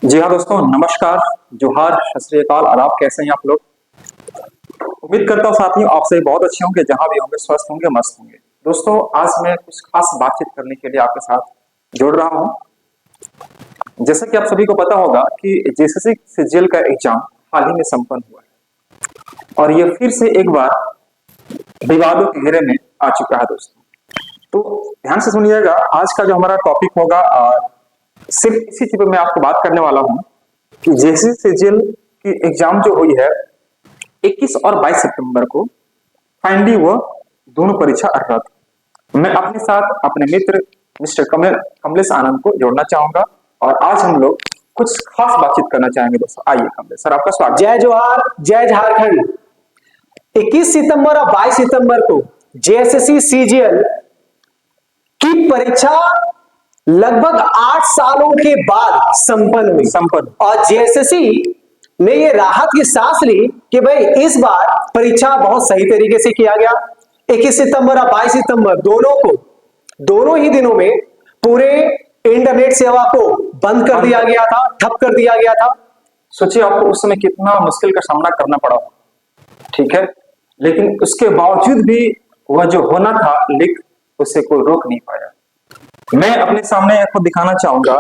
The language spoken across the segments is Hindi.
जी हाँ दोस्तों, नमस्कार, जोहार, सत श्री अकाल। और आप कैसे हैं आप लोग? उम्मीद करता हूँ साथियों आप सभी बहुत अच्छे होंगे, जहां भी होंगे स्वस्थ होंगे, मस्त होंगे। दोस्तों आज मैं कुछ खास बातचीत करने के लिए आपके साथ जुड़ रहा हूँ। जैसा कि आप सभी को पता होगा कि जेएसएससी सीजीएल का एग्जाम हाल ही में संपन्न हुआ है और यह फिर से एक बार विवादों के घेरे में आ चुका है दोस्तों। तो ध्यान से सुनिएगा, आज का जो हमारा टॉपिक होगा सिर्फ इसी चीज पर मैं आपको बात करने वाला हूं कि जेएसएससी सीजीएल की एग्जाम जो हुई है 21 और 22 सितंबर को फाइनली वो दोनों परीक्षा रद्द। मैं अपने साथ अपने मित्र मिस्टर कमलेश आनंद को जोड़ना चाहूंगा और आज हम लोग कुछ खास बातचीत करना चाहेंगे दोस्तों। आइए कमलेश सर, आपका स्वागत। जय जोहार, जय झारखंड। 21 सितंबर और 22 सितंबर को जेएसएससी सीजीएल की परीक्षा लगभग 8 सालों के बाद संपन्न हुई और जेएसएससी ने ये राहत की सांस ली कि भाई इस बार परीक्षा बहुत सही तरीके से किया गया। 21 सितंबर और 22 सितंबर दोनों ही दिनों में पूरे इंटरनेट सेवा को बंद कर दिया गया था, ठप कर दिया गया था। सोचिए आपको उस समय कितना मुश्किल का सामना करना पड़ा, ठीक है, लेकिन उसके बावजूद भी वह जो होना था लीक, उसे कोई रोक नहीं पाया। मैं अपने सामने आपको दिखाना चाहूंगा,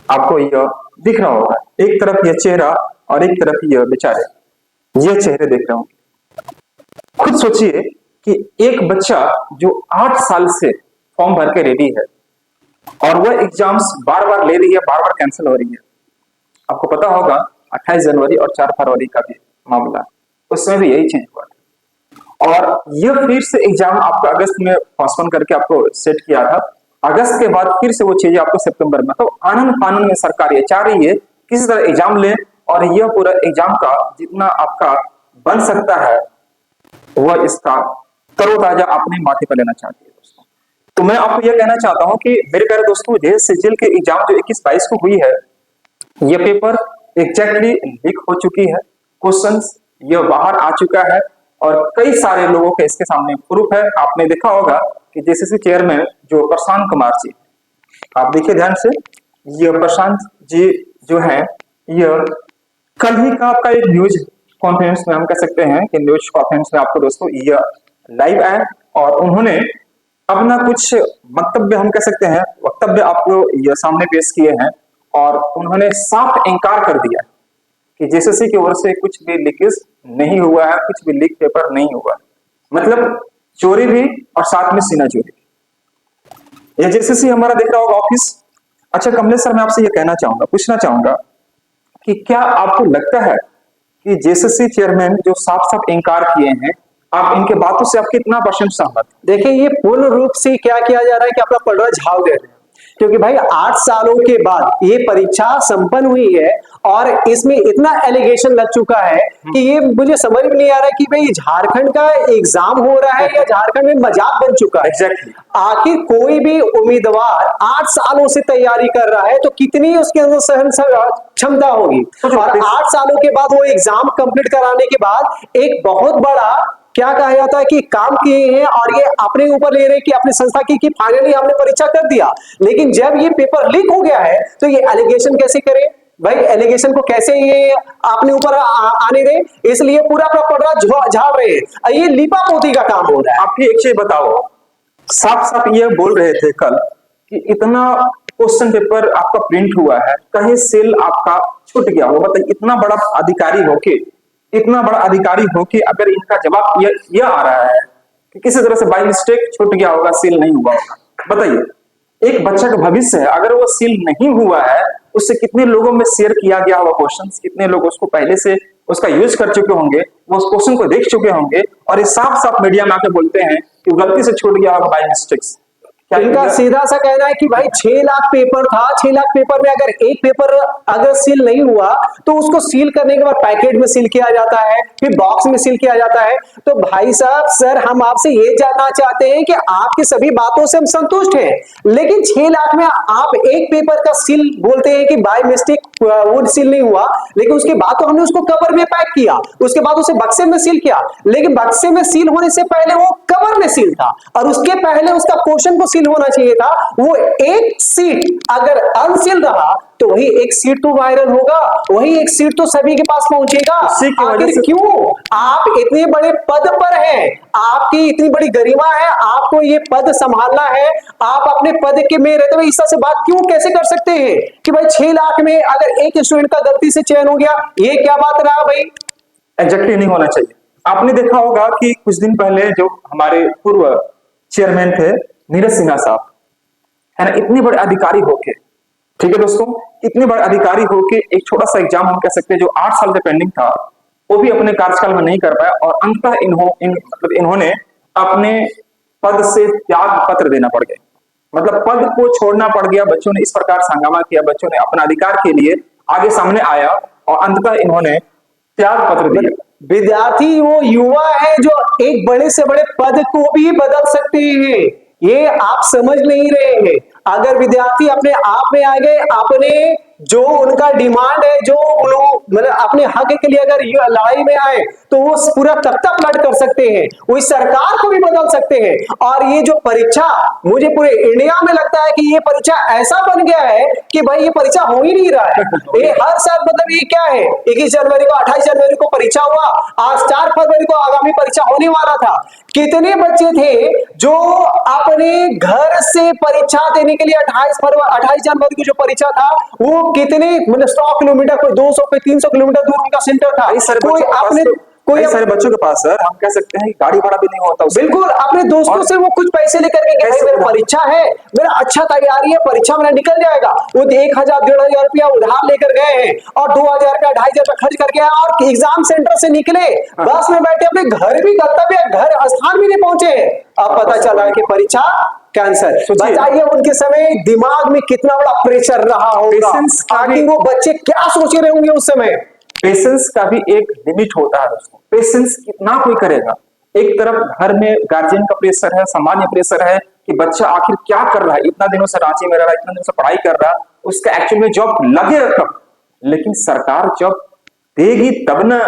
आपको यह दिख रहा होगा, एक तरफ यह चेहरा और एक तरफ यह बेचारे, ये चेहरे देख रहे होंगे। खुद सोचिए कि एक बच्चा जो 8 साल से फॉर्म भर के रेडी है और वह एग्जाम्स बार बार ले रही है, बार बार कैंसिल हो रही है। आपको पता होगा 28 जनवरी और 4 फरवरी का भी मामला, उसमें भी यही चेंज हुआ था और यह फिर से एग्जाम आपको अगस्त में पोस्टपोन करके आपको सेट किया था। अगस्त के बाद फिर से वो चीजें आपको सितंबर में, तो आनंद फानंद में सरकार ये चाह रही है किसी तरह एग्जाम ले और यह पूरा एग्जाम का जितना आपका बन सकता है वह इसका तरोताजा अपने माथे पर लेना चाहती है दोस्तों। तो मैं आपको यह कहना चाहता हूं कि मेरे प्यारे दोस्तों, जेएसएससी सीजीएल के एग्जाम जो 21-22 को हुई है, यह पेपर एग्जैक्टली लीक हो चुकी है, क्वेश्चंस यह बाहर आ चुका है और कई सारे लोगों के इसके सामने प्रूफ है। आपने देखा होगा कि जेएसएससी चेयरमैन जो प्रशांत कुमार जी, आप देखिए ध्यान से, यह प्रशांत जी जो है, यह कल ही का आपका एक न्यूज कॉन्फ्रेंस में हम कह सकते हैं कि न्यूज कॉन्फ्रेंस में आपको दोस्तों यह लाइव आए और उन्होंने अपना कुछ वक्तव्य, हम कह सकते हैं वक्तव्य, आपको यह सामने पेश किए हैं और उन्होंने साफ इनकार कर दिया कि जेएसएससी की ओर से कुछ भी लीकेज नहीं हुआ है, कुछ भी लीक पेपर नहीं हुआ है। मतलब चोरी भी और साथ में सीना चोरी। ये जेएसएससी हमारा देख रहा होगा ऑफिस। अच्छा कमलेश सर, मैं आपसे ये कहना चाहूंगा, पूछना चाहूंगा कि क्या आपको लगता है कि जेएसएससी चेयरमैन जो साफ साफ इनकार किए हैं, आप इनके बातों से आप कितना % सहमत? देखिए, ये पूर्ण रूप से क्या किया जा रहा है कि अपना पलड़ा झाड़ दे रहे हैं, क्योंकि भाई 8 सालों के बाद ये परीक्षा संपन्न हुई है और इसमें इतना एलिगेशन लग चुका है कि ये मुझे समझ में नहीं आ रहा है कि भाई झारखंड का एग्जाम हो रहा है या झारखंड में मजाक बन चुका है। Exactly. आखिर कोई भी उम्मीदवार 8 सालों से तैयारी कर रहा है तो कितनी उसके अंदर सहन क्षमता होगी और 8 सालों के बाद वो एग्जाम कंप्लीट कराने के बाद एक बहुत बड़ा क्या कहा जाता है कि काम किए हैं और ये अपने ऊपर ले रहे हैं कि अपनी संस्था की कि फाइनली हमने परीक्षा कर दिया, लेकिन जब ये पेपर लीक हो गया है तो ये एलिगेशन कैसे करें भाई? एलिगेशन को कैसे ये अपने ऊपर आने दें? इसलिए पूरा पलड़ा झाड़ रहे हैं, ये लीपापोती का काम हो रहा है। आप एक चीज बताओ, साफ साफ ये बोल रहे थे कल कि इतना क्वेश्चन पेपर आपका प्रिंट हुआ है, कहीं सेल आपका छूट गया हो, मतलब इतना बड़ा अधिकारी हो कि अगर इनका जवाब यह आ रहा है कि किसी तरह से बाय मिस्टेक छूट गया होगा, सील नहीं हुआ होगा। बताइए, एक बच्चा का भविष्य है, अगर वो सील नहीं हुआ है, उससे कितने लोगों में शेयर किया गया होगा क्वेश्चंस, कितने लोग उसको पहले से उसका यूज कर चुके होंगे, वो उस क्वेश्चन को देख चुके होंगे और ये साफ साफ मीडिया में आके बोलते हैं कि गलती से छूट गया होगा बाय मिस्टेक्स। इनका सीधा सा कहना है कि भाई 6 लाख पेपर था, 6 लाख पेपर में अगर एक पेपर अगर सील नहीं हुआ तो उसको सील करने के बाद पैकेट में सील किया जाता है, फिर बॉक्स में सील किया जाता है। तो भाई साहब, सर हम आपसे ये जानना चाहते हैं कि आपकी सभी बातों से हम संतुष्ट हैं, लेकिन 6 लाख में आप एक पेपर का सील बोलते हैं कि बाय मिस्टेक वो सील नहीं हुआ, लेकिन उसके बाद तो हमने उसको कवर में पैक किया, उसके बाद उसे बक्से में सील किया, लेकिन बक्से में सील होने से पहले वो कवर में सील था और उसके पहले उसका क्वेश्चन को सील होना चाहिए था, वो एक सीट अगर अनसील रहा तो वही एक सीट तो वायरल होगा, वही एक सीट तो सभी के पास पहुंचेगा। उसी की वजह आखिर से क्यों? आप इतने बड़े पद पर हैं, आपकी इतनी बड़ी गरिमा है, आपको ये पद संभालना है, आप अपने पद के में रहते हुए इस तरह से बात क्यों कैसे कर सकते हैं कि भाई 6 लाख में अगर एक स्टूडेंट का गलती से चयन हो गया, ये क्या बात रहा भाई? एग्जैक्टली नहीं होना चाहिए। आपने देखा होगा कि कुछ दिन पहले जो हमारे पूर्व चेयरमैन थे नीरज सिन्हा साहब, है ना, इतने बड़े अधिकारी होके, ठीक है दोस्तों, इतने बड़े अधिकारी होके एक छोटा सा एग्जाम हम कह सकते हैं जो 8 साल से पेंडिंग था, वो भी अपने कार्यकाल में नहीं कर पाया और अंततः इन्होंने अपने पद से त्याग पत्र देना पड़ गया। मतलब पद को छोड़ना पड़ गया। बच्चों ने इस प्रकार से हंगामा किया, बच्चों ने अपना अधिकार के लिए आगे सामने आया और अंततः इन्होंने त्याग पत्र दिया। विद्यार्थी वो युवा है जो एक बड़े से बड़े पद को भी बदल सकते हैं, ये आप समझ नहीं रहे हैं। अगर विद्यार्थी अपने आप में आ गए, अपने जो उनका डिमांड है, जो मतलब अपने हक के लिए अगर लड़ाई में आए तो वो पूरा तख्ता पलट कर सकते हैं, वो इस सरकार को भी बदल सकते हैं। और ये जो परीक्षा, मुझे पूरे इंडिया में लगता है कि ये परीक्षा ऐसा बन गया है कि भाई ये परीक्षा हो ही नहीं रहा है। ये हर साल मतलब ये क्या है, 21 जनवरी को 28 जनवरी को परीक्षा हुआ, आज 4 फरवरी को आगामी परीक्षा होने वाला था। कितने बच्चे थे जो अपने घर से परीक्षा देने के लिए 28 जनवरी की जो परीक्षा था वो कितने मतलब 100 किलोमीटर, कोई 200, कोई 300 किलोमीटर दूर उनका सेंटर था। कोई सारे बच्चों के पास सर हम कह सकते हैं गाड़ी भाड़ा भी नहीं होता। बिल्कुल, अपने दोस्तों से वो कुछ पैसे लेकर के भाई मेरा परीक्षा है, मेरा अच्छा तैयारी है, परीक्षा मेरा निकल जाएगा, वो 1000 1500 रुपया उधार लेकर गए हैं और 2000 रुपया 2500 रुपया खर्च करके आए और एग्जाम सेंटर से निकले, बस में बैठे अपने घर भी गंतव्य घर स्थान भी नहीं पहुंचे, अब पता चला कि परीक्षा कैंसर। बताइए उनके समय दिमाग में कितना बड़ा प्रेशर रहा होगा, आखिर वो बच्चे क्या सोच रहे होंगे उस समय। पेशेंस का भी एक लिमिट होता है दोस्तों। पेशेंस कितना कोई करेगा। एक तरफ घर में गार्जियन का प्रेशर है, सामान्य प्रेशर है कि बच्चा आखिर क्या कर रहा है, इतना दिनों से रांची में रह रहा है, इतना दिनों से पढ़ाई कर रहा है, उसका एक्चुअल में जॉब लगेगा कब। लेकिन सरकार जब देगी तब ना,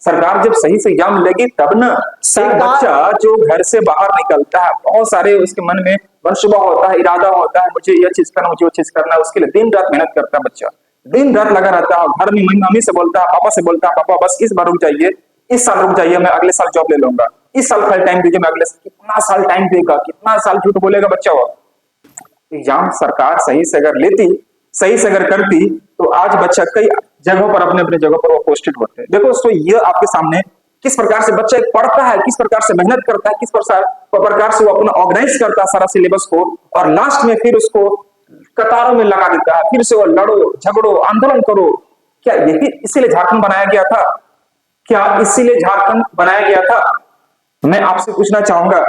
सरकार जब सही से एग्जाम लेगी तब ना। एक बच्चा जो घर से बाहर निकलता है, बहुत सारे उसके मन में मनसूबा होता है, इरादा होता है, मुझे यह चीज करना, मुझे वो चीज करना, उसके लिए दिन रात मेहनत करता है बच्चा, दिन रात लगा रहता है। घर में मम्मी से बोलता है, पापा से बोलता है, पापा बस इस बार रुक जाइए, इस साल रुक जाइए, मैं अगले साल जॉब ले लूंगा, इस साल खाली टाइम दीजिए, मैं अगले साल। कितना साल टाइम देगा, कितना साल झूठ बोलेगा बच्चा। वो एग्जाम सरकार सही से अगर लेती, सही से अगर करती तो आज बच्चा कई जगहों पर अपने अपने जगह पर वो पोस्टेड होते हैं। देखो दोस्तों, ये आपके सामने किस प्रकार से बच्चा पढ़ता है, किस प्रकार से मेहनत करता है, किस प्रकार से वो अपना ऑर्गेनाइज करता है सारा सिलेबस को, और लास्ट में फिर उसको कतारों में लगा देता है, फिर से वो लड़ो झगड़ो आंदोलन करो। क्या यही इसीलिए झारखंड बनाया गया था? क्या इसीलिए झारखंड बनाया गया था? मैं आपसे पूछना चाहूंगा,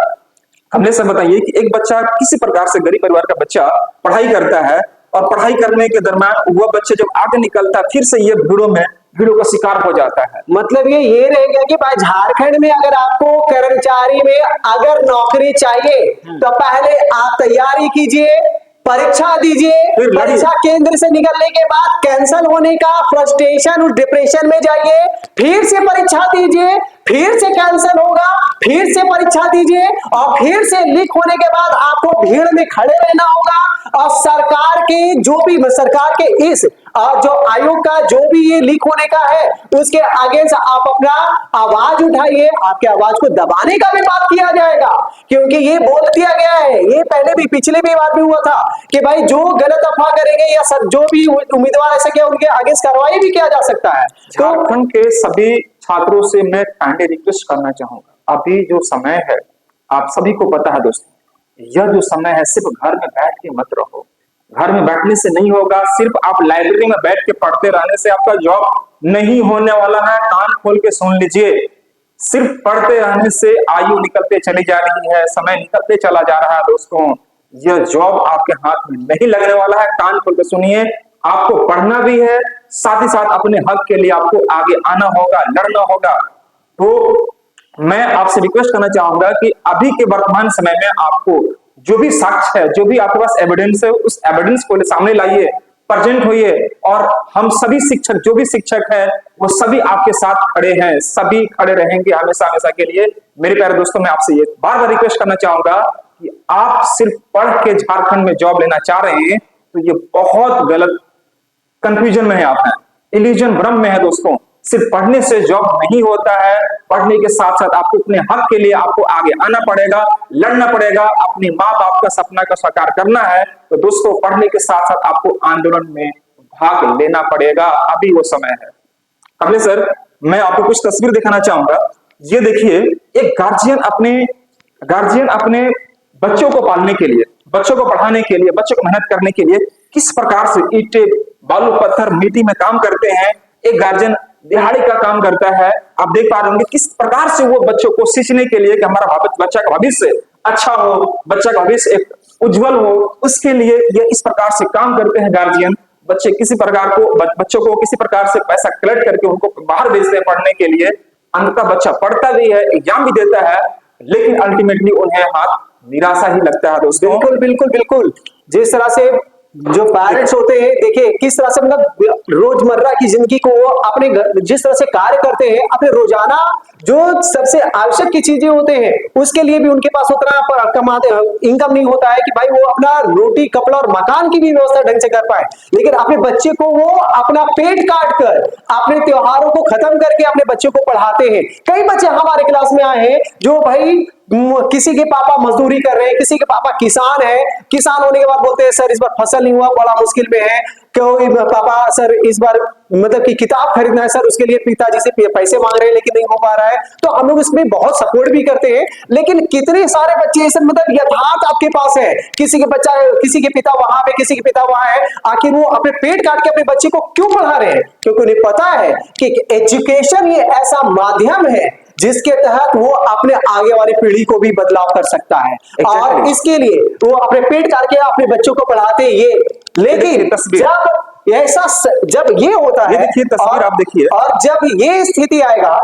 हमने सब बताइए कि एक बच्चा किसी प्रकार से गरीब परिवार का बच्चा पढ़ाई करता है और पढ़ाई करने के दरमियान वह बच्चा जब आगे निकलता है फिर से ये भीड़ों का शिकार हो जाता है। मतलब ये रहेगा कि भाई झारखंड में अगर आपको कर्मचारी में अगर नौकरी चाहिए तो पहले आप तैयारी कीजिए, परीक्षा दीजिए, परीक्षा केंद्र से निकलने के बाद कैंसिल होने का फ्रस्ट्रेशन और डिप्रेशन में जाइए, फिर से परीक्षा दीजिए, फिर से कैंसिल होगा, फिर से परीक्षा दीजिए और फिर से लीक होने के बाद आपको भीड़ में खड़े रहना होगा। और सरकार के इस जो आयोग का जो भी ये लीक होने का है उसके अगेंस्ट आप अपना आवाज उठाइए, आपके आवाज को दबाने का भी बात किया जाएगा, क्योंकि ये बोल दिया गया है, ये पहले भी पिछले भी बार भी हुआ था कि भाई जो गलत अफवाह करेंगे या सब जो भी उम्मीदवार ऐसा किया उनके अगेंस्ट कार्रवाई भी किया जा सकता है। झारखंड के सभी छात्रों से मैं काइंडली रिक्वेस्ट करना चाहूंगा, अभी जो समय है आप सभी को पता है दोस्तों, यह जो समय है सिर्फ घर में बैठ के मत रहो। घर में बैठने से नहीं होगा, सिर्फ आप लाइब्रेरी में बैठ के पढ़ते रहने से आपका जॉब नहीं होने वाला है। कान खोल के सुन लीजिए, सिर्फ पढ़ते रहने से आयु निकलते चली जा रही है, समय निकलते चला जा रहा है दोस्तों। यह जॉब आपके हाथ में नहीं लगने वाला है। कान खोल के सुनिए, आपको पढ़ना भी है, साथ ही साथ अपने हक के लिए आपको आगे आना होगा, लड़ना होगा। तो मैं आपसे रिक्वेस्ट करना चाहूंगा कि अभी के वर्तमान समय में आपको जो भी साक्ष्य है, जो भी आपके पास एविडेंस है, उस एविडेंस को सामने लाइए, प्रेजेंट होइए और हम सभी शिक्षक, जो भी शिक्षक है वो सभी आपके साथ खड़े हैं, सभी खड़े रहेंगे हमेशा हमेशा के लिए। मेरे प्यारे दोस्तों, मैं आपसे ये बार बार रिक्वेस्ट करना चाहूंगा कि आप सिर्फ पढ़ के झारखंड में जॉब लेना चाह रहे हैं तो ये बहुत गलत कंफ्यूजन में है, आप हैं, इल्यूजन, भ्रम में है दोस्तों। सिर्फ पढ़ने से जॉब नहीं होता है, पढ़ने के साथ साथ आपको अपने हक के लिए आपको आगे आना पड़ेगा, लड़ना पड़ेगा, अपने माँ बाप का सपना का साकार करना है। तो दोस्तों, पढ़ने के साथ साथ आपको आंदोलन में भाग लेना पड़ेगा, अभी वो समय है। अगले सर, मैं आपको कुछ तस्वीर दिखाना चाहूंगा। ये देखिए, एक गार्जियन अपने बच्चों को पालने के लिए, बच्चों को पढ़ाने के लिए, बच्चों को मेहनत करने के लिए किस प्रकार से ईंटें, बालू, पत्थर, मिट्टी में काम करते हैं। एक गार्जियन दिहाड़ी का काम करता है। आप देख पा रहे होंगे किस प्रकार से वो बच्चों को सींचने के लिए कि हमारा बच्चा का भविष्य अच्छा हो, बच्चा का भविष्य एक उज्जवल हो, उसके लिए ये इस प्रकार से काम करते हैं गार्जियन। बच्चों को किसी प्रकार से पैसा कलेक्ट करके उनको बाहर भेजते हैं पढ़ने के लिए। अंततः बच्चा पढ़ता भी है, एग्जाम भी देता है, लेकिन अल्टीमेटली उन्हें हाथ निराशा ही लगता है दोस्तों। बिल्कुल बिल्कुल बिल्कुल। जिस तरह से जो पेरेंट्स होते हैं, देखिए किस तरह से मतलब रोजमर्रा की जिंदगी को वो अपने जिस तरह से कार्य करते हैं, अपने रोजाना जो सबसे आवश्यक की चीजें होते हैं उसके लिए भी उनके पास उतना कमाते इनकम नहीं होता है कि भाई वो अपना रोटी, कपड़ा और मकान की भी व्यवस्था ढंग से कर पाए। लेकिन अपने बच्चे को वो अपना पेट काट कर, अपने त्योहारों को खत्म करके अपने बच्चों को पढ़ाते हैं। कई बच्चे हमारे क्लास में आए हैं जो भाई किसी के पापा मजदूरी कर रहे हैं, किसी के पापा किसान है, किसान होने के बाद बोलते हैं सर इस बार फसल नहीं हुआ, बड़ा मुश्किल में है, क्यों पापा सर इस बार मतलब कि किताब खरीदना है सर, उसके लिए पिताजी से पैसे मांग रहे हैं लेकिन नहीं हो पा रहा है। तो हम लोग इसमें बहुत सपोर्ट भी करते हैं। लेकिन कितने सारे बच्चे ऐसे मतलब यथार्थ आपके पास है, किसी के पिता वहां पे, किसी के पिता वहां है, आखिर वो अपने पेट काट के अपने बच्चे को क्यों पढ़ा रहे हैं? क्योंकि उन्हें पता है कि एजुकेशन ये ऐसा माध्यम है जिसके तहत वो अपने आगे वाली पीढ़ी को भी बदलाव कर सकता है। और इसके लिए वो अपने पेट काट के अपने बच्चों को पढ़ाते हैं। ये लेकिन जब ये होता है, देखिए तस्वीर आप देखिए, और जब ये स्थिति आएगा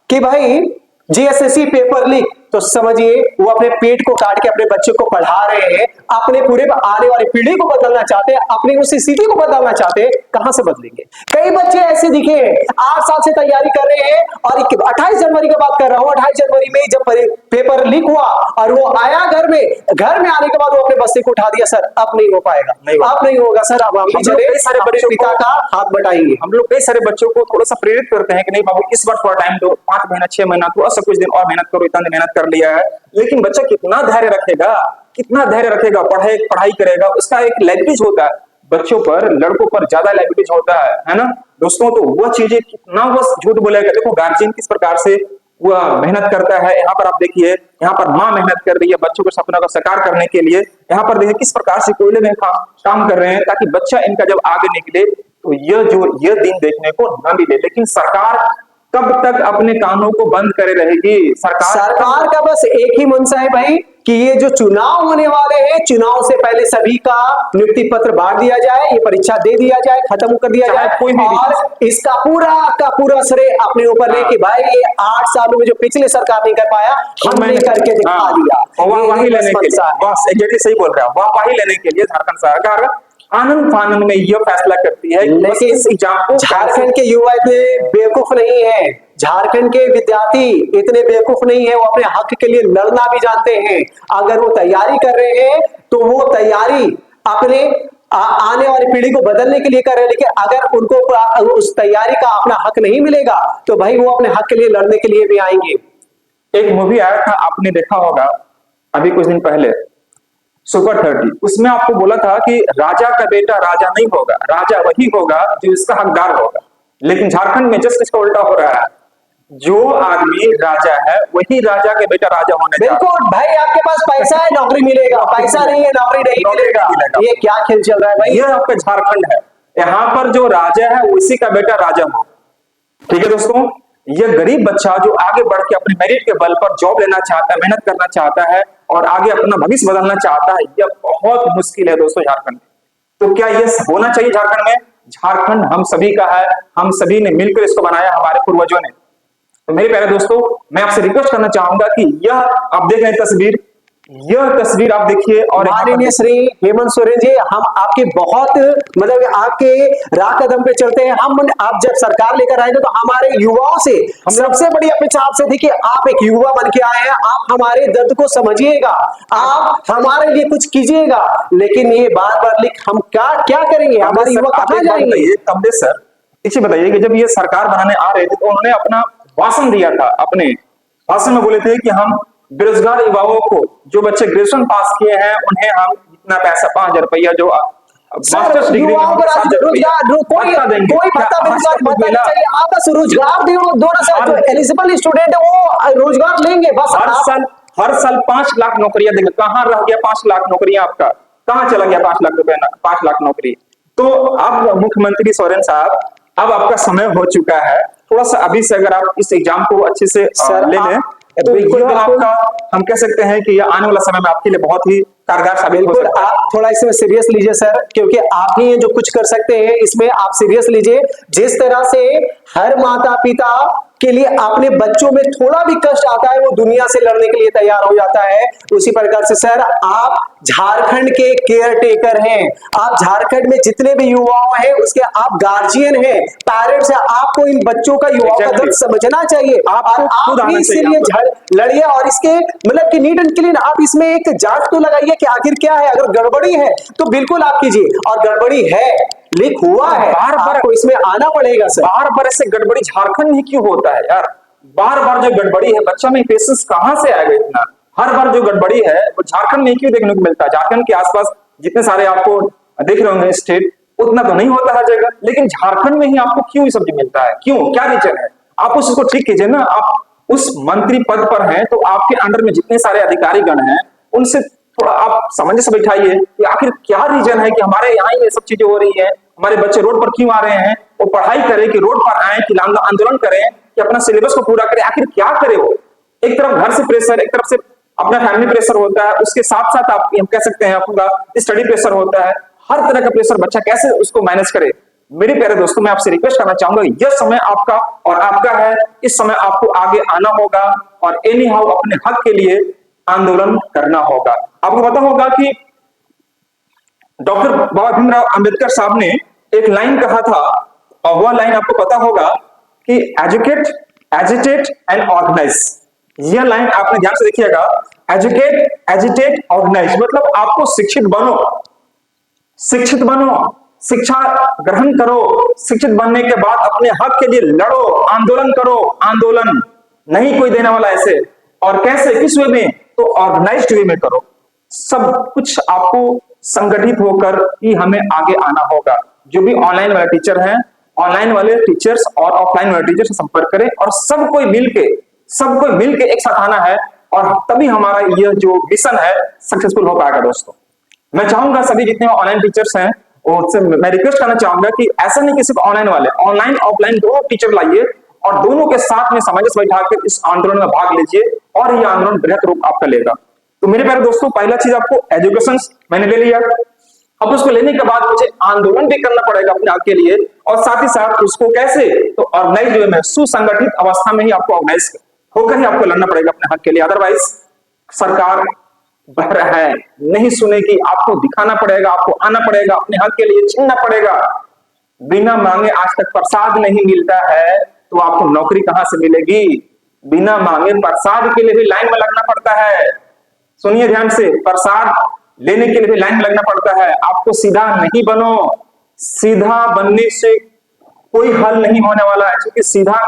कि भाई जीएसएससी पेपर लीक, तो समझिए वो अपने पेट को काट के अपने बच्चे को पढ़ा रहे हैं, अपने पूरे आने वाली पीढ़ी को बदलना चाहते हैं, अपनी उस स्थिति को बदलना चाहते हैं। कहां से बदलेंगे? कई बच्चे ऐसे दिखे हैं 8 साल से तैयारी कर रहे हैं, और 28 जनवरी की बात कर रहा हूं, 28 जनवरी में जब पेपर लीक हुआ और वो आया घर में आने के बाद वो अपने बच्चे को उठा दिया, सर अब नहीं हो पाएगा, अब नहीं होगा सर, अब हम सारे बड़े पिता का हाथ बटाएंगे। हम लोग कई सारे बच्चों को थोड़ा सा प्रेरित करते हैं कि नहीं बाबू इस बार थोड़ा टाइम दो, 5 महीना 6 महीना, थोड़ा सा कुछ दिन और मेहनत करो, इतना मेहनत कर लिया है। लेकिन बच्चा कितना धैर्य रखेगा, पढ़ाई करेगा, उसका एक लाइबिलिटीज होता है बच्चों पर, लड़कों पर ज्यादा लाइबिलिटीज होता है ना दोस्तों। तो वह चीजें कितना वो झूठ बोलेगा। देखो गार्जियन किस प्रकार से वह मेहनत करता है। यहाँ पर आप देखिए, यहाँ पर माँ मेहनत कर रही है बच्चों के सपनों का साकार करने के लिए। यहाँ पर देखिए किस प्रकार से कोयले में काम कर रहे हैं ताकि बच्चा इनका जब आगे निकले तो यह दिन देखने को न मिले। लेकिन सरकार कब तक अपने कानों को बंद करे रहेगी? सरकार का बस एक ही मंशा है भाई कि ये जो चुनाव होने वाले हैं, चुनाव से पहले सभी का नियुक्ति पत्र बांट दिया जाए, ये परीक्षा दे दिया जाए, खत्म कर दिया जाए, कोई भी और इसका पूरा श्रेय अपने ऊपर ले कि भाई ये 8 सालों में जो पिछले सरकार नहीं कर पाया, हमने करके दिखा दिया। वाही लेने के लिए, बस एग्जैक्टली सही बोल रहा है, वाही लेने के लिए झारखंड सरकार आनंद फानंद में यह फैसला करती है। लेकिन झारखंड के युवा इतने बेवकूफ नहीं है, झारखंड के विद्यार्थी इतने बेवकूफ नहीं है, वो अपने हक के लिए लड़ना भी जानते हैं। अगर वो तैयारी कर रहे हैं तो वो तैयारी अपने आने वाली पीढ़ी को बदलने के लिए कर रहे हैं। लेकिन अगर उनको उस तैयारी का अपना हक नहीं मिलेगा तो भाई वो अपने हक के लिए लड़ने के लिए भी आएंगे। एक मूवी आया था, आपने देखा होगा अभी कुछ दिन पहले, सुपर 30। उसमें आपको बोला था कि राजा का बेटा राजा नहीं होगा, राजा वही होगा जो इसका हकदार होगा। लेकिन झारखंड में जस्ट इसका उल्टा हो रहा है, जो आदमी राजा है वही राजा के बेटा राजा होने जा रहा है। बिल्कुल भाई, आपके पास पैसा है नौकरी मिलेगा, पैसा नहीं है नौकरी नहीं मिलेगा। ये क्या खेल चल रहा है भाई? ये आपका झारखंड है, यहाँ पर जो राजा है उसी का बेटा राजा हो। ठीक है दोस्तों, यह गरीब बच्चा जो आगे बढ़ के अपने मेरिट के बल पर जॉब लेना चाहता है, मेहनत करना चाहता है और आगे अपना भविष्य बदलना चाहता है, यह बहुत मुश्किल है दोस्तों झारखंड में। तो क्या यह होना चाहिए झारखंड में? झारखंड हम सभी का है, हम सभी ने मिलकर इसको बनाया, हमारे पूर्वजों ने। तो मेरे प्यारे दोस्तों, मैं आपसे रिक्वेस्ट करना चाहूंगा कि यह आप देख रहे हैं तस्वीर, यह तस्वीर आप देखिए और माननीय श्री हेमंत सोरेन जी, हम आपके बहुत मतलब आपके राह कदम पे चलते हैं। हम आप जब सरकार लेकर आए थे तो हमारे युवाओं से सबसे बड़ी अपेक्षा आपसे थी कि आप एक युवा बन के आए हैं, आप हमारे दर्द को समझिएगा, आप हमारे लिए कुछ कीजिएगा। लेकिन ये बार बार लिख हम क्या क्या करेंगे, हमारे युवा कहाँ जाएंगे? कमलेश सर, इसे बताइए कि जब ये सरकार बनाने आ रहे थे तो उन्होंने अपना भाषण दिया था। अपने भाषण में बोले थे कि हम बेरोजगार युवाओं को, जो बच्चे ग्रेजुएशन पास किए हैं, उन्हें हम इतना पैसा 5,000 रुपया जो मास्टर्स डिग्री युवाओं को रोजगार कोई भत्ता नहीं चाहिए, आप बस रोजगार दो ना सर। जो एलिजिबल स्टूडेंट है वो रोजगार लेंगे बस। हर साल 5 लाख नौकरियां देंगे। कहां रह गया 5 लाख नौकरियां? आपका कहां चला गया 5 लाख रुपए, 5 लाख नौकरी? तो अब मुख्यमंत्री सोरेन साहब, अब आपका समय हो चुका है। थोड़ा सा अभी से अगर आप इस एग्जाम को अच्छे से ले लें तो ये आपका, हम कह सकते हैं कि ये आने वाला समय में आपके लिए बहुत ही कारगर साबित हो सकता है। आप थोड़ा इसमें सीरियस लीजिए सर, क्योंकि आप ही जो कुछ कर सकते हैं इसमें आप सीरियस लीजिए। जिस तरह से हर माता पिता के लिए अपने बच्चों में थोड़ा भी कष्ट आता है वो दुनिया से लड़ने के लिए तैयार हो जाता है, उसी प्रकार से सर आप झारखंड के केयर टेकर हैं। आप झारखंड में जितने भी युवाओं हैं उसके आप गार्जियन हैं, पेरेंट्स हैं। आपको इन बच्चों का, युवाओं का दर्द समझना चाहिए। आप भी इसीलिए लड़िए और इसके मतलब कि नीट एंड क्लीन आप इसमें एक जांच तो लगाइए कि आखिर क्या है। अगर गड़बड़ी है तो बिल्कुल आप कीजिए, और गड़बड़ी है, लीक हुआ है, बार बार आपको इसमें आना पड़ेगा सर। बार बार ऐसे गड़बड़ी झारखंड में क्यों होता है यार? बार बार जो गड़बड़ी है, बच्चा में पेशेंस कहां से आएगा इतना? हर बार जो गड़बड़ी है वो झारखंड में क्यों देखने को मिलता है? झारखंड के आसपास जितने सारे आपको देख रहे होंगे स्टेट, उतना तो नहीं होता हर जगह, लेकिन झारखंड में ही आपको क्यों ये सब मिलता है? क्यों, क्या रीजन है? आप उसको ठीक कीजिए ना। आप उस मंत्री पद पर हैं तो आपके अंडर में जितने सारे अधिकारी गण हैं उनसे थोड़ा आप सामंजस्य बैठाइए कि आखिर क्या रीजन है कि हमारे यहाँ ये सब चीजें हो रही है, हमारे बच्चे रोड पर क्यों आ रहे हैं? वो पढ़ाई करें कि रोड पर आए कि आंदोलन करें कि अपना सिलेबस को पूरा करें? आखिर क्या करे वो? एक तरफ घर से प्रेशर, एक तरफ से अपना फैमिली प्रेशर होता है, उसके साथ साथ आप हम कह सकते हैं आपका स्टडी प्रेशर होता है। हर तरह का प्रेशर बच्चा कैसे उसको मैनेज करे? मेरे प्यारे दोस्तों, मैं आपसे रिक्वेस्ट करना चाहूंगा, यह समय आपका और आपका है। इस समय आपको आगे आना होगा और एनी हाउ अपने हक के लिए आंदोलन करना होगा। आपको पता होगा कि डॉक्टर बाबा भीमराव अंबेडकर साहब ने एक लाइन कहा था, और वह लाइन आपको पता होगा कि एजुकेट, एजिटेट एंड ऑर्गेनाइज। यह लाइन आपने ध्यान से देखिएगा, एजुकेट, एजिटेट, ऑर्गेनाइज, मतलब आपको शिक्षित बनो, शिक्षित बनो, शिक्षा ग्रहण करो, शिक्षित बनने के बाद अपने हक के लिए लड़ो, आंदोलन करो। आंदोलन नहीं कोई देने वाला ऐसे, और कैसे, किस वे में? तो ऑर्गेनाइज्ड वे में करो। सब कुछ आपको संगठित होकर ही हमें आगे आना होगा। जो भी ऑनलाइन वाले टीचर हैं, ऑनलाइन वाले टीचर्स और ऑफलाइन वाले टीचर से संपर्क करें और सबको मिलके एक साथ आना है, और तभी हमारा यह जो मिशन है सक्सेसफुल हो पाएगा। दोस्तों, मैं चाहूंगा सभी जितने ऑनलाइन टीचर्स हैं उनसे मैं रिक्वेस्ट करना चाहूंगा कि ऐसा नहीं कि सिर्फ ऑनलाइन वाले, ऑनलाइन ऑफलाइन दोनों टीचर लाइए और दोनों के साथ में सामंजस्य बैठाकर इस आंदोलन में भाग लीजिए, और यह आंदोलन बृहत रूप आपका लेगा। तो मेरे प्यारे दोस्तों, पहला चीज आपको एजुकेशन मैंने ले लिया। अब उसको लेने के बाद मुझे आंदोलन भी करना पड़ेगा अपने हक के लिए, और साथ ही साथ उसको कैसे? तो ऑर्गेनाइज वे में, सुसंगठित अवस्था में ही आपको ऑर्गेनाइज होकर ही आपको लड़ना पड़ेगा अपने हक के लिए। अदरवाइज सरकार बहर है, नहीं सुनेगी। आपको दिखाना पड़ेगा, आपको आना पड़ेगा, अपने हक के लिए छीनना पड़ेगा। बिना मांगे आज तक प्रसाद नहीं मिलता है तो आपको नौकरी कहां से मिलेगी? बिना मांगे प्रसाद के लिए भी लाइन में लगना पड़ता है। सुनिए ध्यान से, प्रसाद लेने के लिए भी लाइन में लगना पड़ता है। आपको सीधा नहीं बनो, सीधा बनने से कोई हल नहीं होने वाला है, क्योंकि सीधा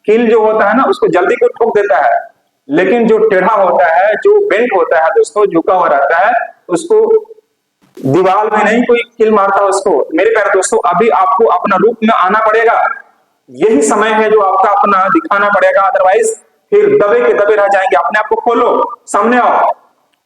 कील जो होता है ना उसको जल्दी को ठोक देता है, लेकिन जो टेढ़ा होता है, जो बेंट होता है दोस्तों, झुका हुआ रहता है, उसको दीवार में नहीं कोई कील मारता उसको। मेरे प्यारे दोस्तों, अभी आपको अपना रूप में आना पड़ेगा। यही समय है जो आपका अपना दिखाना पड़ेगा, अदरवाइज फिर दबे के दबे रह जाएंगे। अपने आप को खोलो, सामने आओ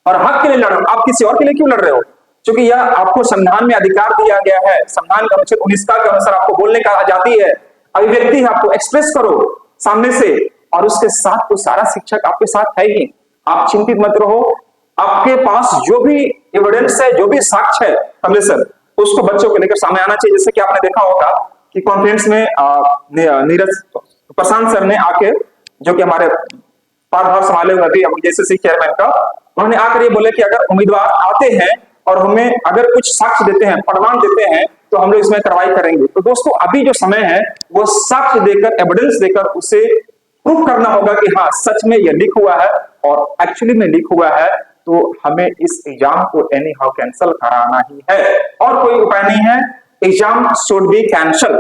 और हक के लिए लड़ो। आप किसी और के लिए क्यों लड़ रहे हो? क्योंकि यह आपको संविधान में अधिकार दिया गया है। संविधान का अनुच्छेद 19 के अनुसार आपको बोलने का आजादी है, अभिव्यक्ति है, आपको एक्सप्रेस करो सामने से, और उसके साथ तो सारा शिक्षक आपके साथ है ही। आप चिंतित मत रहो। आपके पास जो भी एविडेंस है, जो भी साक्ष्य है कमलेश सर, उसको बच्चों को लेकर सामने आना चाहिए। जैसे कि आपने देखा होगा कि कॉन्फ्रेंस में नीरज प्रशांत सर ने आके, जो कि हमारे पदभार संभाले हुए अभी जेएसएससी चेयरमैन का, उन्होंने आकर ये बोले कि अगर उम्मीदवार आते हैं और हमें अगर कुछ साक्ष्य देते हैं, प्रमाण देते हैं, तो हम लोग इसमें कार्रवाई करेंगे। तो दोस्तों अभी जो समय है वो साक्ष्य देकर, एविडेंस देकर उसे प्रूफ करना होगा कि हाँ सच में ये लीक हुआ है और एक्चुअली में लीक हुआ है, तो हमें इस एग्जाम को एनी हाउ कैंसिल कराना ही है और कोई उपाय नहीं है। Exam should be cancel.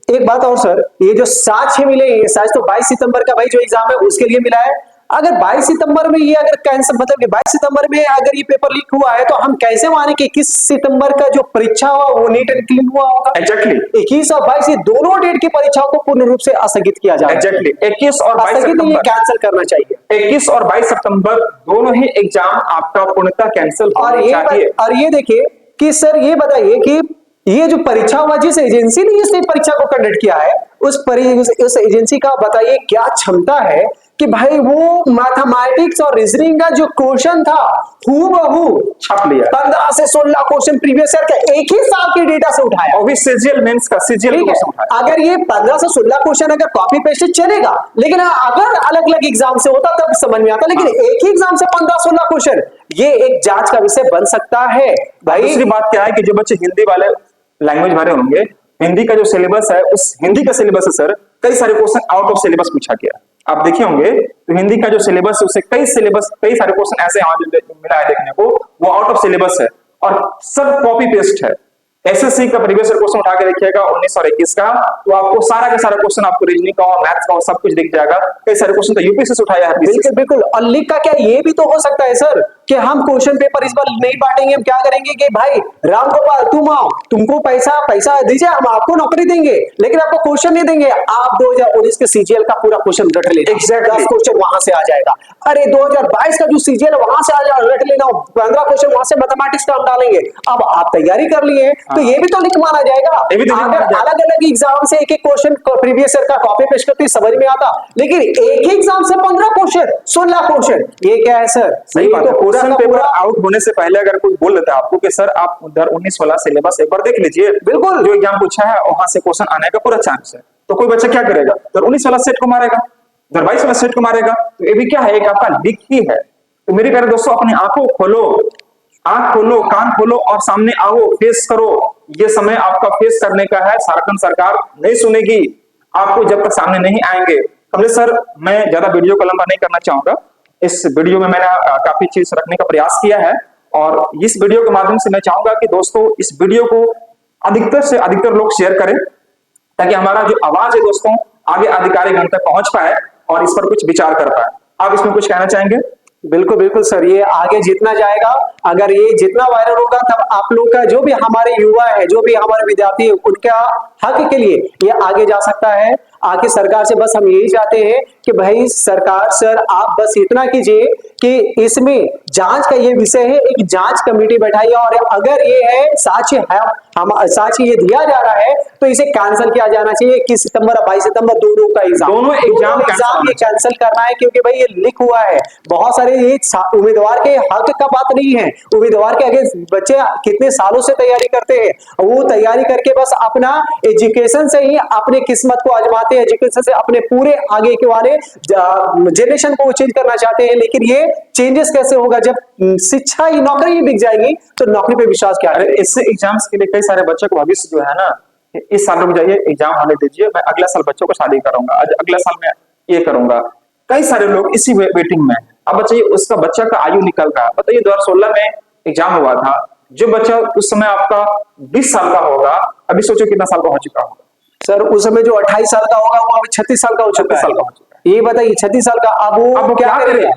एक बात और सर, ये जो साक्ष्य मिले, ये साक्ष्य तो 22 सितंबर का भाई जो एग्जाम है उसके लिए मिला है। अगर 22 सितंबर में ये अगर कैंसिल, मतलब कि 22 सितंबर में अगर ये पेपर लीक हुआ है तो हम कैसे माने कि 21 सितंबर का जो परीक्षा हुआ वो नीट एंड क्लीन हुआ होगा? एग्जैक्टली 21 और 22 ये दोनों डेट की परीक्षाओं को पूर्ण रूप से स्थगित किया जाए। एग्जैक्टली 21 और 22 सितंबर कैंसिल करना चाहिए। 21 और 22 सितंबर दोनों ही एग्जाम आपका पूर्णतः कैंसिल होना चाहिए। और ये देखिए कि सर ये बताइए कि ये जो परीक्षा हुआ, जिस एजेंसी ने इस परीक्षा को कंडक्ट किया है, उस एजेंसी का बताइए क्या क्षमता है कि भाई वो मैथमेटिक्स और रीजनिंग का जो क्वेश्चन था हूबहू छाप लिया, 15 से 16 क्वेश्चन प्रीवियस ईयर का एक ही साल के डेटा से उठाया और भी सीजीएल मेंस का सीजीएल क्वेश्चन उठाया। अगर ये 15 से 16 क्वेश्चन अगर कॉपी पेस्ट चलेगा, लेकिन अगर अलग अलग एग्जाम से होता तब समझ में आता, लेकिन एक ही एग्जाम से 15-16 क्वेश्चन, ये एक जांच का विषय बन सकता है भाई। दूसरी बात क्या है कि जो बच्चे हिंदी वाले लैंग्वेज वाले होंगे, हिंदी का जो सिलेबस है, उस हिंदी का सिलेबस है सर, कई सारे क्वेश्चन आउट ऑफ सिलेबस पूछा गया। आप देखे होंगे तो हिंदी का जो सिलेबस है उससे कई सारे क्वेश्चन ऐसे मिला है देखने को, वो आउट ऑफ सिलेबस है और सब कॉपी पेस्ट है। एसएससी का प्रीवियस ईयर क्वेश्चन उठा के देखिएगा 19 और 21 का, तो आपको सारा का सारा क्वेश्चन, आपको रीजनिंग का और मैथ्स का और सब कुछ दिख जाएगा। कई सारे क्वेश्चन तो यूपीएससी से उठाया है। बिल्कुल बिल्कुल। और लीक का क्या ये भी तो हो सकता है सर कि हम क्वेश्चन पेपर इस बार नहीं बांटेंगे, हम क्या करेंगे कि भाई राम गोपाल तुम आओ, तुमको पैसा दीजिए, हम आपको नौकरी देंगे, लेकिन आपको क्वेश्चन नहीं देंगे, आप 2019 के सीजीएल का पूरा क्वेश्चन रट लेना। एग्जैक्टली क्वेश्चन वहां से आ जाएगा। अरे 2022 का जो सीजीएल वहां से आ जाएगा, रट लेना, 15 क्वेश्चन वहां से मैथमेटिक्स का हम डालेंगे। अब आप तैयारी कर लिए तो ये भी तो लीक माना जाएगा। अगर अलग अलग एग्जाम से एक एक क्वेश्चन प्रीवियस ईयर का कॉपी पेस्ट करके समझ में आता, लेकिन एक ही एग्जाम से 15 क्वेश्चन 16 क्वेश्चन, ये क्या है सर? सही बात है। क्वेश्चन पेपर आउट होने से पहले अगर कोई बोल देता है आपको कि सर आप उधर 19 वाला सिलेबस एक बार देख लीजिए, बिल्कुल जो एग्जाम पूछा है वहां से क्वेश्चन आने का पूरा चांस है, तो कोई बच्चा क्या करेगा? तो 19 वाला सेट को मारेगा, 22 वाला सेट को मारेगा। तो ये भी क्या है, एक आपका लीक ही है। तो मेरे प्यारे दोस्तों, अपनी आंखों खोलो, आंख खोलो, कान खोलो और सामने आओ, फेस करो। ये समय आपका फेस करने का है। झारखंड सरकार नहीं सुनेगी आपको जब तक सामने नहीं आएंगे। समझे सर? मैं ज्यादा वीडियो को लंबा नहीं करना चाहूंगा। इस वीडियो में मैंने काफी चीज रखने का प्रयास किया है और इस वीडियो के माध्यम से मैं चाहूंगा कि दोस्तों इस वीडियो को अधिकतर से अधिकतर लोग शेयर करें, ताकि हमारा जो आवाज है दोस्तों आगे अधिकारीगण तक पहुंच पाए और इस पर कुछ विचार कर पाए। आप इसमें कुछ कहना चाहेंगे? बिल्कुल बिल्कुल सर, ये आगे जितना जाएगा, अगर ये जितना वायरल होगा, तब आप लोग का जो भी हमारे युवा है, जो भी हमारे विद्यार्थी है, उनका हक के लिए ये आगे जा सकता है। आगे सरकार से बस हम यही चाहते हैं कि भाई सरकार सर आप बस इतना कीजिए कि इसमें जांच का ये विषय है, एक जांच कमेटी बैठाइए और अगर ये है साक्ष्य है, हम साक्ष्य ये दिया जा रहा है तो इसे कैंसिल किया जाना चाहिए। 21 सितंबर और 22 सितंबर दोनों का दोनों एग्जाम ये कैंसिल करना है, क्योंकि भाई ये लीक हुआ है। बहुत सारे ये उम्मीदवार के हक का बात नहीं है, उम्मीदवार के आगे बच्चे कितने सालों से तैयारी करते हैं, वो तैयारी करके बस अपना एजुकेशन से ही अपने किस्मत को आजमाते हैं, एजुकेशन से अपने पूरे आगे के वाले जनरेशन को चेंज करना चाहते हैं। लेकिन ये चेंजेस कैसे होगा जब शिक्षा ही, नौकरी ही बिक जाएगी, तो नौकरी पे विश्वास क्या है? इससे एग्जाम्स के लिए कई सारे बच्चों को भविष्य जो है ना, इस साल रुक जाइए, एग्जाम होने दीजिए, मैं अगला साल बच्चों को शादी करूंगा, अगला साल मैं ये करूंगा। कई सारे लोग इसी वेटिंग में। अब बताइए उसका बच्चा का आयु निकल रहा है। बताइए 2016 में एग्जाम हुआ था, जो बच्चा उस समय आपका 20 साल का होगा, अभी सोचो कितना साल का हो चुका होगा सर? उस समय जो 28 साल का होगा वो अभी 36 साल का हो चुका है। ये बताइए 36 साल का, अब वो क्या करेगा?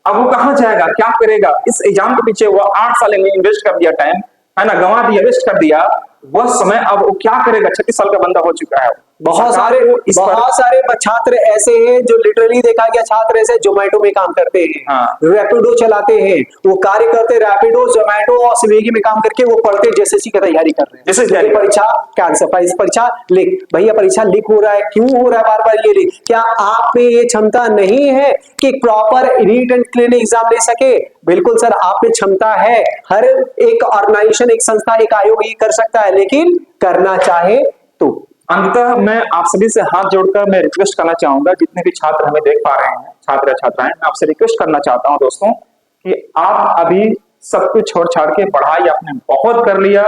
अब वो कहाँ जाएगा, क्या करेगा? इस एग्जाम के पीछे वो 8 साल इन्वेस्ट कर दिया, टाइम है ना, गंवा दिया, वेस्ट कर दिया वह समय। अब वो क्या करेगा? 36 साल का बंदा हो चुका है। बहुत सारे छात्र ऐसे हैं जो लिटरली देखा गया, छात्र ऐसे जोमेटो में काम करते हैं, रैपिडो चलाते हैं, वो कार्य करते, रैपिडो, जोमेटो और स्विगी में काम करके वो पढ़ते जेएसएससी की तैयारी कर रहे हैं। जैसे परीक्षा कैंसर, परीक्षा लीक। भैया परीक्षा लीक हो रहा है, क्यों हो रहा है बार बार ये लीक? क्या आप में ये क्षमता नहीं है कि proper neat and clean exam ले सके? बिल्कुल सर, आप में क्षमता है। हर एक ऑर्गेनाइजेशन, एक संस्था, एक आयोग ये कर सकता है, लेकिन करना चाहे तो अंततः मैं आप सभी से हाथ जोड़कर मैं रिक्वेस्ट करना चाहूंगा, जितने भी छात्र हमें देख पा रहे हैं, छात्र या छात्राएं, मैं आपसे रिक्वेस्ट करना चाहता हूं दोस्तों कि आप अभी सब कुछ छोड़ छाड़ के पढ़ाई आपने बहुत कर लिया,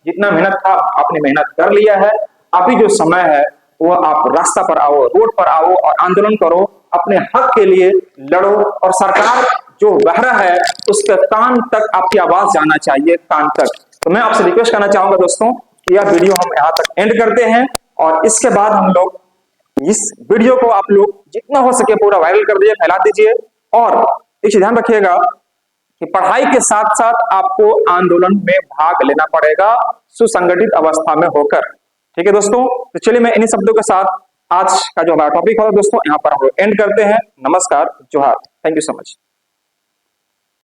जितना मेहनत था आपने मेहनत कर लिया है। अभी जो समय है वो आप रास्ता पर आओ, रोड पर आओ और आंदोलन करो, अपने हक के लिए लड़ो और सरकार जो बहरा है उसके कान तक आपकी आवाज जाना चाहिए, कान तक। तो मैं आपसे रिक्वेस्ट करना चाहूंगा दोस्तों कि यह वीडियो हम यहाँ तक एंड करते हैं और इसके बाद हम लोग इस वीडियो को आप लोग जितना हो सके पूरा वायरल कर दीजिए, फैला दीजिए। और एक चीज ध्यान रखिएगा कि पढ़ाई के साथ साथ आपको आंदोलन में भाग लेना पड़ेगा, सुसंगठित अवस्था में होकर। ठीक है दोस्तों, तो चलिए मैं इन्हीं शब्दों के साथ आज का जो हमारा टॉपिक होगा दोस्तों यहाँ पर हम लोग एंड करते हैं। नमस्कार, जोहार, थैंक यू सो मच।